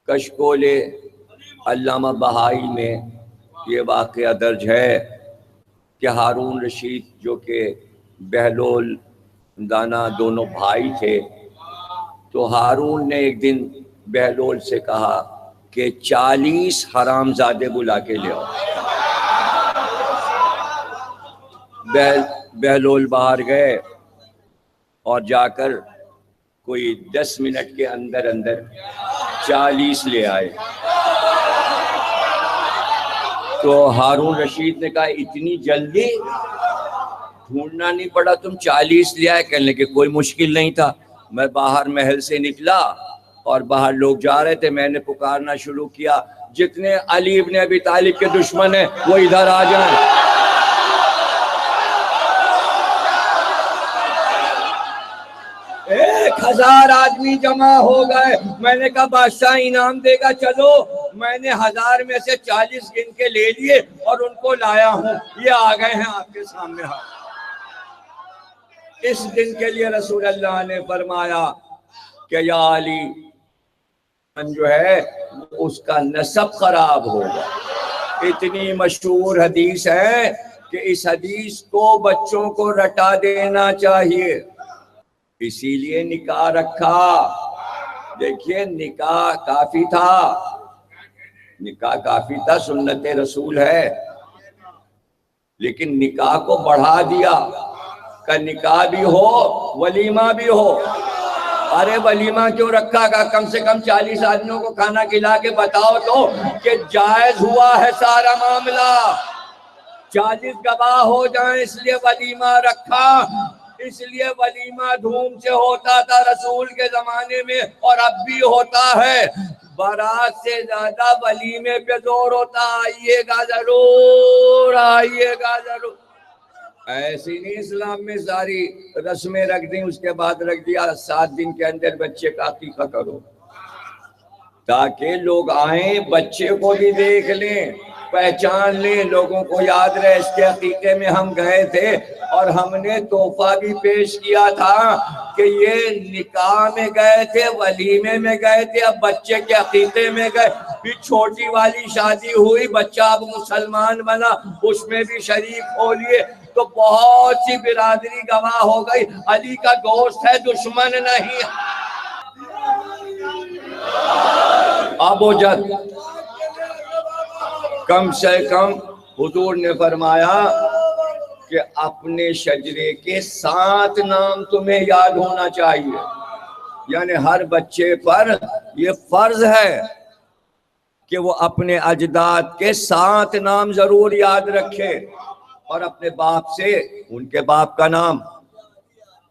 کشکول علامہ بہائی میں یہ واقعہ درج ہے کہ ہارون رشید جو کہ بہلول دانا دونوں بھائی تھے، تو ہارون نے ایک دن بہلول سے کہا کہ 40 حرام زادے بلا کے لے آؤ۔ بہلول باہر گئے اور جا کر کوئی 10 منٹ کے اندر 40 لے آئے۔ تو ہارون رشید نے کہا اتنی جلدی؟ ڈھونڈنا نہیں پڑا، تم 40 لے آئے۔ کہنے کہ کوئی مشکل نہیں تھا، میں باہر محل سے نکلا اور باہر لوگ جا رہے تھے، میں نے پکارنا شروع کیا جتنے علی ابن ابی طالب کے دشمن ہیں وہ ادھر آ جائیں۔ 1000 آدمی جمع ہو گئے۔ میں نے کہا بادشاہ انعام دے گا، چلو۔ میں نے 1000 میں سے 40 گن کے لے لیے اور ان کو لایا ہوں، یہ آ گئے ہیں آپ کے سامنے۔ اس دن کے لیے رسول اللہ نے فرمایا کہ یا علی جو ہے اس کا نسب خراب ہوگا۔ اتنی مشہور حدیث ہے کہ اس حدیث کو بچوں کو رٹا دینا چاہیے، اسی لیے نکاح رکھا۔ دیکھیے نکاح کافی تھا، سنت رسول ہے، لیکن نکاح کو بڑھا دیا کہ نکاح بھی ہو ولیمہ بھی ہو۔ ارے ولیمہ کیوں رکھا گا؟ کم سے کم 40 آدمیوں کو کھانا کھلا کے بتاؤ تو کہ جائز ہوا ہے سارا معاملہ، 40 گواہ ہو جائیں، اس لیے ولیمہ رکھا۔ اس لیے ولیمہ دھوم سے ہوتا تھا رسول کے زمانے میں، اور اب بھی ہوتا ہے۔ بارات سے زیادہ ولیمے پہ زور ہوتا، آئیے گا ضرور، آئیے گا ضرور۔ ایسی نہیں اسلام میں ساری رسمیں رکھ دیں، اس کے بعد رکھ دیا 7 دن کے اندر بچے کا عقیقہ کرو، تاکہ لوگ آئیں بچے کو بھی دیکھ لیں، پہچان لیں، لوگوں کو یاد رہے اس کے عقیقے میں ہم گئے تھے اور ہم نے تحفہ بھی پیش کیا تھا کہ یہ نکاح میں گئے تھے، ولیمے میں گئے تھے، اب بچے کے عقیقے میں گئے، پھر چھوٹی والی شادی ہوئی، بچہ اب مسلمان بنا، اس میں بھی شریک ہو لیے، تو بہت سی برادری گواہ ہو گئی علی کا دوست ہے، دشمن نہیں۔ ابو جہل کم سے کم حضور نے فرمایا کہ اپنے شجرے کے 7 نام تمہیں یاد ہونا چاہیے، یعنی ہر بچے پر یہ فرض ہے کہ وہ اپنے اجداد کے 7 نام ضرور یاد رکھے، اور اپنے باپ سے ان کے باپ کا نام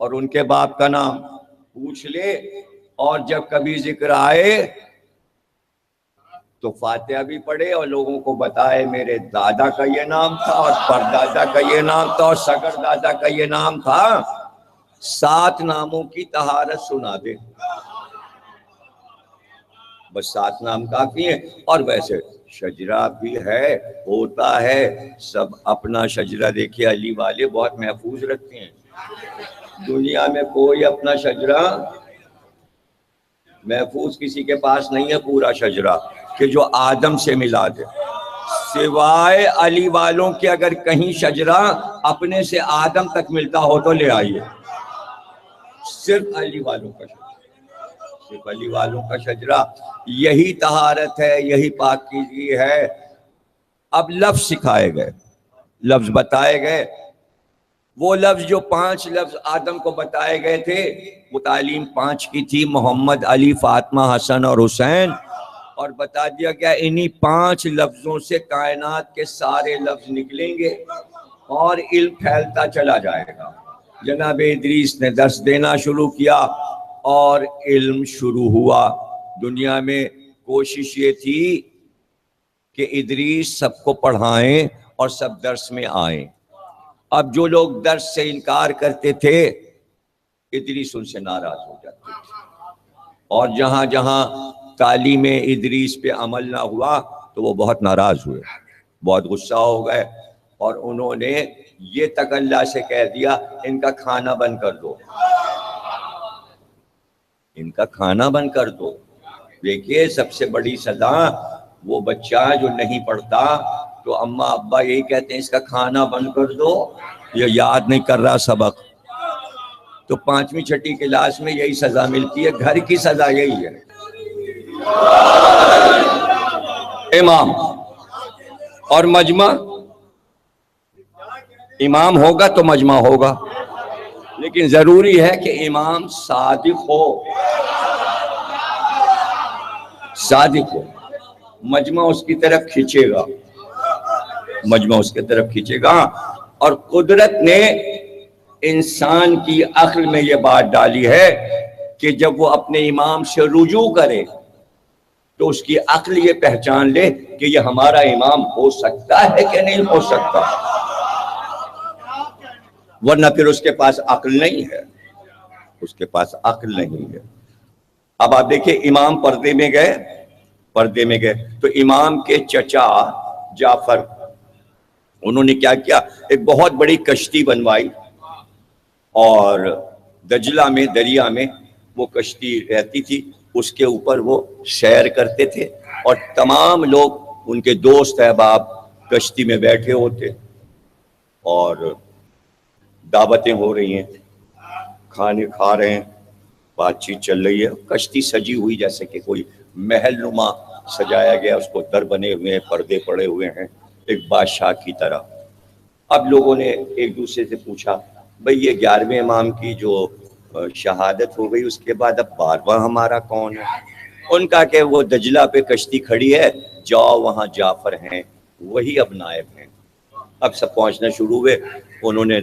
اور ان کے باپ کا نام پوچھ لے، اور جب کبھی ذکر آئے تو فاتحہ بھی پڑھے اور لوگوں کو بتائے میرے دادا کا یہ نام تھا اور پردادا کا یہ نام تھا اور سگر دادا کا یہ نام تھا۔ 7 ناموں کی طہارت سنا دے، بس 7 نام کافی ہیں۔ اور ویسے شجرہ بھی ہے، ہوتا ہے، سب اپنا شجرہ دیکھیے، علی والے بہت محفوظ رکھتے ہیں، دنیا میں کوئی اپنا شجرہ محفوظ کسی کے پاس نہیں ہے، پورا شجرہ کہ جو آدم سے ملا دے، سوائے علی والوں کے اگر کہیں شجرہ اپنے سے آدم تک ملتا ہو تو لے آئیے، صرف علی والوں کا شجرہ، صرف علی والوں کا شجرہ، یہی طہارت ہے، یہی پاکیزگی ہے۔ اب لفظ سکھائے گئے، لفظ بتائے گئے، وہ لفظ جو 5 لفظ آدم کو بتائے گئے تھے، وہ تعلیم 5 کی تھی، محمد، علی، فاطمہ، حسن اور حسین، اور بتا دیا گیا انہی 5 لفظوں سے کائنات کے سارے لفظ نکلیں گے اور علم پھیلتا چلا جائے گا۔ جناب ادریس نے درس دینا شروع کیا اور علم شروع ہوا۔ دنیا میں کوشش یہ تھی کہ ادریس سب کو پڑھائیں اور سب درس میں آئیں۔ اب جو لوگ درس سے انکار کرتے تھے ادریس ان سے ناراض ہو جاتے تھے، اور جہاں جہاں تعلیم ادریس پہ عمل نہ ہوا تو وہ بہت ناراض ہوئے، بہت غصہ ہو گئے، اور انہوں نے یہ تک اللہ سے کہہ دیا ان کا کھانا بند کر دو۔ ان کا کھانا بند کر دو. دیکھیے سب سے بڑی سزا وہ بچہ جو نہیں پڑھتا تو اماں ابا یہی کہتے ہیں اس کا کھانا بند کر دو، یہ یاد نہیں کر رہا سبق. تو 5ویں 6ٹھی کلاس میں یہی سزا ملتی ہے. گھر کی سزا یہی ہے. امام اور مجمع، امام ہوگا تو مجمع ہوگا، لیکن ضروری ہے کہ امام صادق ہو. صادق ہو. مجمع اس کی طرف کھینچے گا، مجمع اس کی طرف کھینچے گا. اور قدرت نے انسان کی عقل میں یہ بات ڈالی ہے کہ جب وہ اپنے امام سے رجوع کرے تو اس کی عقل یہ پہچان لے کہ یہ ہمارا امام ہو سکتا ہے کہ نہیں ہو سکتا، ورنہ پھر اس کے پاس عقل نہیں ہے، اس کے پاس عقل نہیں ہے. اب آپ دیکھیں امام پردے میں گئے تو امام کے چچا جعفر انہوں نے کیا کیا، ایک بہت بڑی کشتی بنوائی اور دجلہ میں دریا میں وہ کشتی رہتی تھی، اس کے اوپر وہ سیر کرتے تھے اور تمام لوگ ان کے دوست احباب کشتی میں بیٹھے ہوتے اور دعوتیں ہو رہی ہیں، کھانے کھا رہے ہیں، بات چیت چل رہی ہے. کشتی سجی ہوئی جیسے کہ کوئی محل نما سجایا گیا، اس کو در بنے ہوئے ہیں، پردے پڑے ہوئے ہیں، ایک بادشاہ کی طرح. اب لوگوں نے ایک دوسرے سے پوچھا بھئی یہ 11ویں امام کی جو شہادت ہو گئی اس کے بعد اب 12واں ہمارا کون ہے؟ ان کا کہ وہ دجلہ پہ کشتی کھڑی ہے، جاؤ وہاں جعفر ہیں وہی اب نائب ہیں. اب سب پہنچنا شروع ہوئے، انہوں نے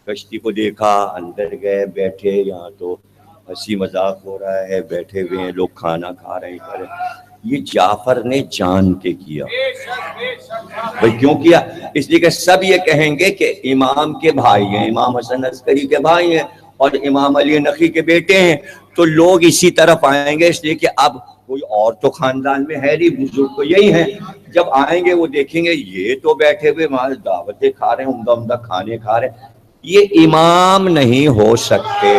کشتی کو دیکھا، اندر گئے، بیٹھے. یہاں تو ہنسی مذاق ہو رہا ہے، بیٹھے ہوئے ہیں لوگ، کھانا کھا رہے ہیں. یہ جعفر نے جان کے کیا. بھئی کیوں کیا؟ اس لیے کہ سب یہ کہیں گے کہ امام کے بھائی ہیں، امام حسن عسکری کے بھائی ہیں اور امام علی نقی کے بیٹے ہیں، تو لوگ اسی طرف آئیں گے. اس لیے کہ اب کوئی اور تو خاندان میں ہے نہیں، بزرگ تو یہی ہیں. جب آئیں گے وہ دیکھیں گے یہ تو بیٹھے ہوئے وہاں دعوتیں کھا رہے ہیں، عمدہ عمدہ کھانے کھا رہے ہیں، یہ امام نہیں ہو سکتے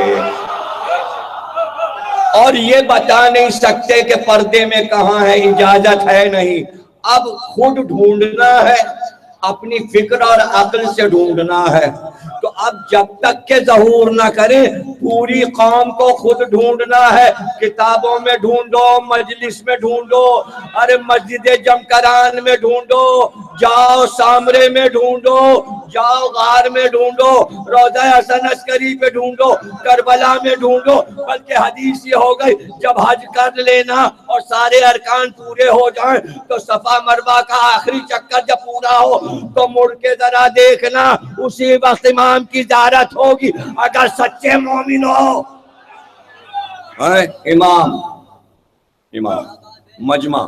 اور یہ بتا نہیں سکتے کہ پردے میں کہاں ہے، اجازت ہے نہیں. اب خود ڈھونڈنا ہے، اپنی فکر اور عقل سے ڈھونڈنا ہے. تو اب جب تک کہ ظہور نہ کرے پوری قوم کو خود ڈھونڈنا ہے. کتابوں میں ڈھونڈو، مجلس میں ڈھونڈو، ارے مسجد جمکران میں ڈھونڈو، جاؤ سامرے میں ڈھونڈو، جاؤ غار میں ڈھونڈو، روضہ حسن عسکری پہ ڈھونڈو، کربلا میں ڈھونڈو. بلکہ حدیث یہ ہو گئی جب حج کر لینا اور سارے ارکان پورے ہو جائیں تو صفا مروہ کا آخری چکر جب پورا ہو تو مڑ کے ذرا دیکھنا، اسی وقت امام کی زیارت ہوگی اگر سچے مومن ہو. امام مجمع،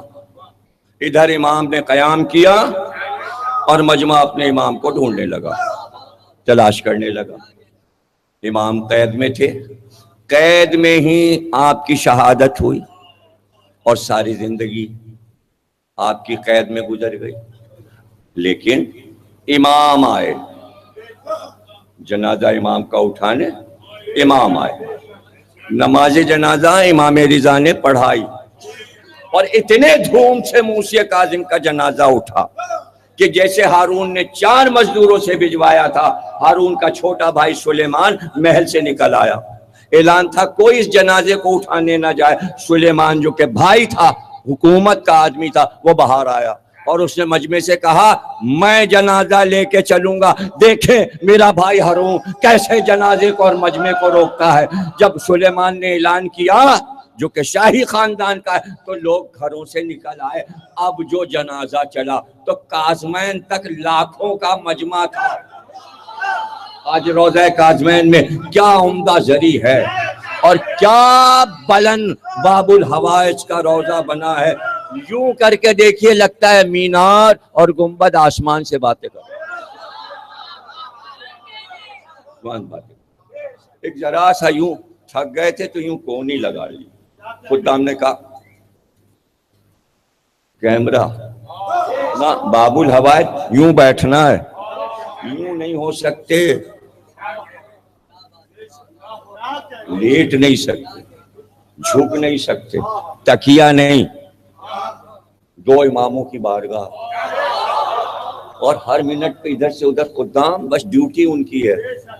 ادھر امام نے قیام کیا اور مجمع اپنے امام کو ڈھونڈنے لگا، تلاش کرنے لگا. امام قید میں تھے، قید میں ہی آپ کی شہادت ہوئی اور ساری زندگی آپ کی قید میں گزر گئی. لیکن امام آئے، جنازہ امام کا اٹھانے امام آئے، نماز جنازہ امام رضا نے پڑھائی اور اتنے دھوم سے موسی کاظم کا جنازہ اٹھا کہ جیسے ہارون نے 4 مزدوروں سے بھجوایا تھا، ہارون کا چھوٹا بھائی سلیمان محل سے نکل آیا. اعلان تھا کوئی اس جنازے کو اٹھانے نہ جائے. سلیمان جو کہ بھائی تھا، حکومت کا آدمی تھا، وہ باہر آیا اور اس نے مجمع سے کہا میں جنازہ لے کے چلوں گا، دیکھیں میرا بھائی ہارون کیسے جنازے کو اور مجمع کو روکتا ہے. جب سلیمان نے اعلان کیا جو کہ شاہی خاندان کا ہے تو لوگ گھروں سے نکل آئے. اب جو جنازہ چلا تو کاظمین تک لاکھوں کا مجمع تھا. آج روضہ کاظمین میں کیا عمدہ زری ہے اور کیا بلند باب الحوائج کا روضہ بنا ہے. یوں کر کے دیکھیے لگتا ہے مینار اور گنبد آسمان سے باتیں کر. ایک ذرا سا یوں تھک گئے تھے تو یوں کونی لگا لی. خود ہم نے کہا کیمرہ نہ، باب الحوائج یوں بیٹھنا ہے، یوں نہیں ہو سکتے، لیٹ نہیں سکتے. جھک نہیں سکتے، تکیہ نہیں، دو اماموں کی بارگاہ، اور ہر منٹ پہ ادھر سے ادھر قدام، بس ڈیوٹی ان کی ہے.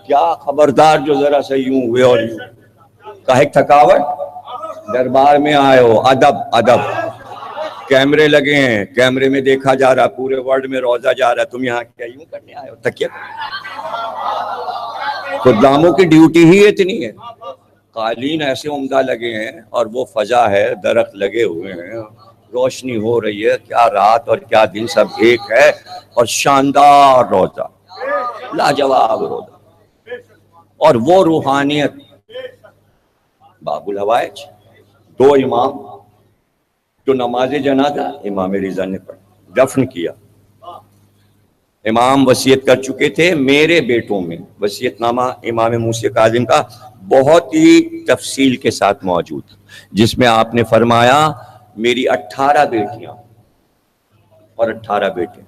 کیا خبردار جو ذرا سا یوں ہوئے اور یوں کہے تھکاوٹ، دربار میں آئے ہو، ادب ادب. کیمرے لگے ہیں، کیمرے میں دیکھا جا رہا، پورے ورلڈ میں روزہ جا رہا ہے، تم یہاں کیا یوں کرنے آئے ہو؟ تکیہ. خداموں کی ڈیوٹی ہی اتنی ہے. قالین ایسے عمدہ لگے ہیں اور وہ فضا ہے، درخت لگے ہوئے ہیں، روشنی ہو رہی ہے، کیا رات اور کیا دن سب ایک ہے، اور شاندار روزہ، لاجواب روزہ. اور وہ روحانیت، باب الحوائج، دو امام، جو نماز جنازہ امام رضا نے پڑھا، دفن کیا. امام وصیت کر چکے تھے میرے بیٹوں میں، وصیت نامہ امام موسیٰ کاظم کا بہت ہی تفصیل کے ساتھ موجود، جس میں آپ نے فرمایا میری 18 بیٹیاں اور 18 بیٹے،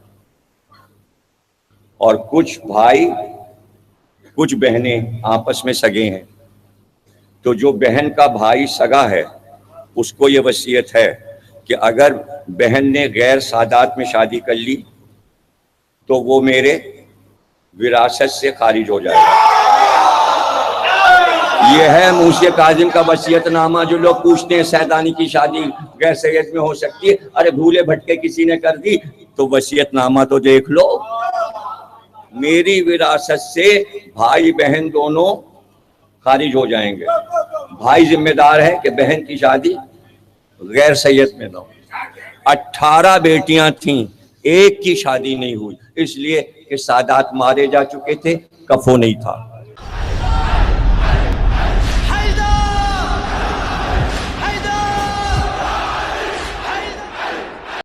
اور کچھ بھائی کچھ بہنیں آپس میں سگے ہیں. تو جو بہن کا بھائی سگا ہے اس کو یہ وصیت ہے کہ اگر بہن نے غیر سادات میں شادی کر لی تو وہ میرے وراثت سے خارج ہو جائے گا. یہ ہے موسیٰ کاظم کا وصیت نامہ. جو لوگ پوچھتے ہیں سیدانی کی شادی غیر سید میں ہو سکتی ہے، ارے بھولے بھٹکے کسی نے کر دی تو وصیت نامہ تو دیکھ لو. میری وراثت سے بھائی بہن دونوں خارج ہو جائیں گے. بھائی ذمہ دار ہے کہ بہن کی شادی غیر سید میں نہ ہو. 18 بیٹیاں تھیں، ایک کی شادی نہیں ہوئی، اس لیے کہ سادات مارے جا چکے تھے، کفو نہیں تھا.